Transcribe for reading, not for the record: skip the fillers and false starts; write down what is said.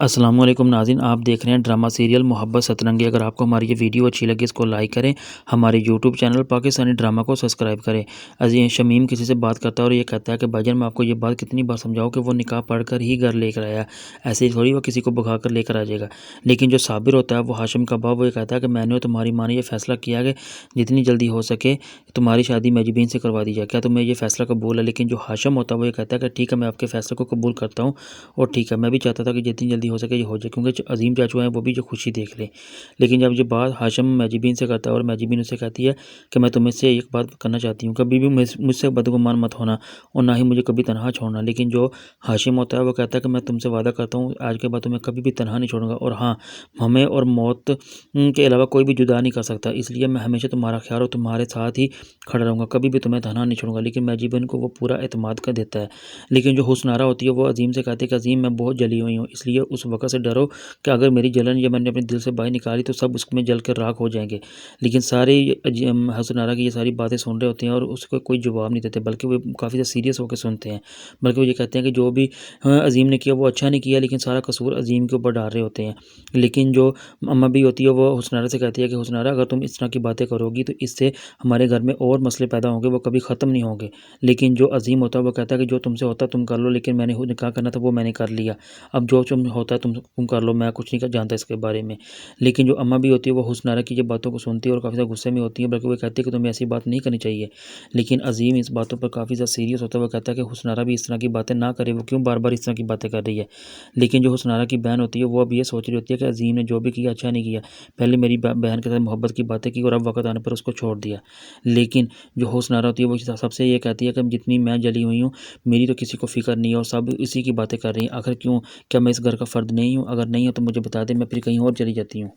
अस्सलाम वालेकुम नाज़रीन, आप देख रहे हैं ड्रामा सीरियल मोहब्बत सतरंगी। अगर आपको हमारी ये वीडियो अच्छी लगी इसको लाइक करें, हमारे यूट्यूब चैनल पाकिस्तानी ड्रामा को सब्सक्राइब करें। अजी शमीम किसी से बात करता है और ये कहता है कि भाईजान मैं आपको ये बात कितनी बार समझाऊं कि वो निकाह पढ़कर ही घर लेकर आया, ऐसे ही थोड़ी वो किसी को भगा कर लेकर आ जाएगा। लेकिन जो साबिर होता है वो हाशिम का बाप, वो ये कहता है कि मैंने और तुम्हारी माँ ने ये फैसला किया कि जितनी जल्दी हो सके तुम्हारी शादी मेजबीन से करवा दी जाए, क्या तुम्हें ये फैसला कबूल है? लेकिन जो हाशिम होता है वो ये कहता है कि ठीक है, मैं आपके फैसले को कबूल करता हूँ और ठीक है, मैं भी चाहता था कि जितनी जल्दी हो सके ये हो जाए, क्योंकि जो अजीम चाचू हैं वो भी जो खुशी देख लें। लेकिन जब ये बात हाशिम मेजबीन से करता है और मेजबीन उससे कहती है कि मैं तुम्हें से एक बात करना चाहती हूँ, कभी भी मुझसे बदगुमान मत होना और ना ही मुझे कभी तनहा छोड़ना। लेकिन जो हाशिम होता है वो कहता है कि मैं तुमसे वादा करता हूँ आज के बाद तुम्हें कभी भी तनहा नहीं छोड़ूंगा, और हाँ, हमें और मौत के अलावा कोई भी जुदा नहीं कर सकता, इसलिए मैं हमेशा तुम्हारा ख्याल और तुम्हारे साथ ही खड़ा रहूँगा, कभी भी तुम्हें तनहा नहीं छोड़ूंगा। लेकिन मेजबीन को वो पूरा एतमाद कर देता है। लेकिन जो हुस्नारा होती है वो अजीम से कहती है कि अजीम मैं बहुत जली हुई हूँ, इसलिए उस वक़्त से डरो कि अगर मेरी जलन या मैंने अपने दिल से बाहर निकाली तो सब उसमें जल कर राख हो जाएंगे। लेकिन सारे हुस्नारा की ये सारी बातें सुन रहे होते हैं और उसको कोई जवाब नहीं देते, बल्कि वो काफ़ी ज़्यादा सीरियस होकर सुनते हैं। बल्कि वो ये कहते हैं कि जो भी अजीम ने किया वो अच्छा नहीं किया, लेकिन सारा कसूर अजीम के ऊपर डाल रहे होते हैं। लेकिन जो अम्मा भी होती है वो हुस्नारा से कहती है कि हुस्नारा अगर तुम इस तरह की बातें करोगी तो इससे हमारे घर में और मसले पैदा होंगे, वो कभी ख़त्म नहीं होंगे। लेकिन जो अजीम होता है वो कहता है कि जो तुमसे होता तुम कर लो, लेकिन मैंने निकाह करना था वो मैंने कर लिया, अब जो तुम होता है तुम कर लो, मैं कुछ नहीं जानता इसके बारे में। लेकिन जो अम्मा भी होती है वो हुस्नारा की ये बातों को सुनती है और काफ़ी ज़्यादा गुस्से में होती है, बल्कि वो कहती है कि तुम्हें ऐसी बात नहीं करनी चाहिए। लेकिन अजीम इस बातों पर काफ़ी ज़्यादा सीरियस होता है, वो कहता है कि हुस्नारा भी इस तरह की बातें ना करे, वो क्यों बार बार इस तरह की बातें कर रही है। लेकिन जो हुस्नारा की बहन होती है वो अब ये सोच रही होती है कि अजीम ने जो भी किया अच्छा नहीं किया, पहले मेरी बहन के साथ मोहब्बत की बातें की और अब वक्त आने पर उसको छोड़ दिया। लेकिन जो हुस्नारा होती है वो सबसे ये कहती है कि जितनी मैं जली हुई हूँ मेरी तो किसी को फ़िक्र नहीं है और सब इसी की बातें कर रही हैं, आखिर क्यों? क्या मैं इस घर का फ़र्द नहीं हूँ? अगर नहीं हूँ तो मुझे बता दें, मैं फिर कहीं और चली जाती हूँ।